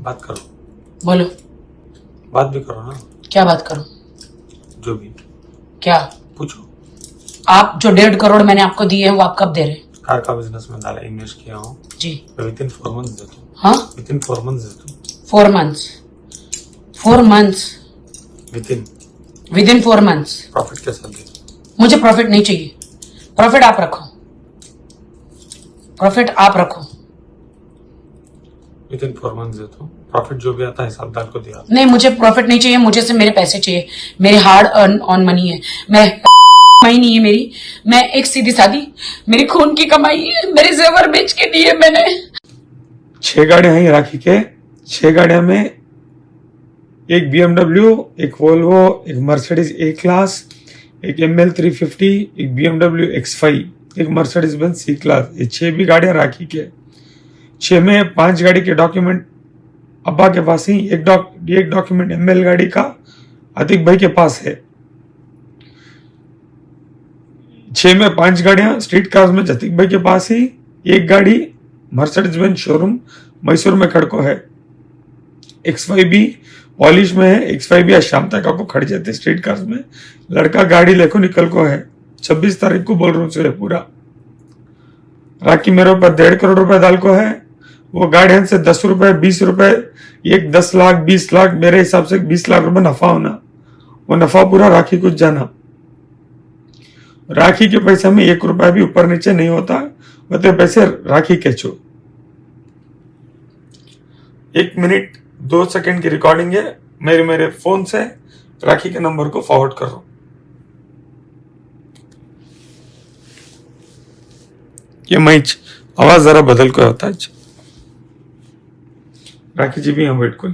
बात करो, बोलो। बात भी करो ना। क्या बात करो? जो भी क्या पूछो। आप जो 1.5 करोड़ मैंने आपको दिए हैं वो आप कब दे रहे हैं? कार का बिजनेस में डाला, इन्वेस्ट किया हूँ जी। विदिन 4 मंथ्स देता हूँ। हाँ, विदिन 4 मंथ्स देता हूँ। 4 months. 4 months with in 4 months profit के साथ देता हूँ। मुझे प्रॉफिट नहीं चाहिए। प्रॉफिट आप रखो, प्रॉफिट आप रखो। विदिन 4 मंथ्स देता हूँ। प्रॉफिट जो भी आता है हिसाबदार को दिया। नहीं, मुझे प्रॉफिट नहीं चाहिए, मुझे सिर्फ मेरे पैसे चाहिए। मेरे हार्ड अर्न ऑन मनी है। मैं कमाई नहीं है मेरी, मैं एक सीधी सादी मेरी खून की कमाई है। मेरे जेवर बेच के दिए मैंने। 6 गाड़ियां हैं राखी के। 6 गाड़ियां में एक BMW, एक वोल्वो, एक मर्सिडीज ए क्लास, एक ML 350, एक BMW X5, एक मर्सिडीज बेंज C क्लास। ये 6 भी गाड़ियां राखी के। 6 में 5 गाड़ी के डॉक्यूमेंट अब्बा के पास ही, एक डॉक्यूमेंट ML गाड़ी का अतिक भाई के पास है। 6 में 5 गाड़ियां स्ट्रीट कार्स में जतीक भाई के पास ही। एक गाड़ी मर्सिडीज बेंज शोरूम मैसूर में खड़को है। X5 भी पॉलिश में है। X5 भी आज शाम तक आपको खड़ जाते स्ट्रीट कार्स में। लड़का गाड़ी लेको निकल को है। 26 तारीख को बोल रहा हूँ पूरा। राखी मेरे ऊपर 1.5 करोड़ रुपए डाल को है। वो गाड़ियन से 10 रुपए 20 रुपए, एक 10 लाख 20 लाख, मेरे हिसाब से 20 लाख रुपए नफा होना। वो नफा पूरा राखी को जाना। राखी के पैसे में 1 रुपया भी ऊपर नीचे नहीं होता। वो पैसे राखी के छो। 1 मिनट 2 सेकंड की रिकॉर्डिंग है। मेरे फोन से राखी के नंबर को फॉरवर्ड करो। ये मैच आवाज जरा बदल को होता है। राखी जी भी हम वेट कोई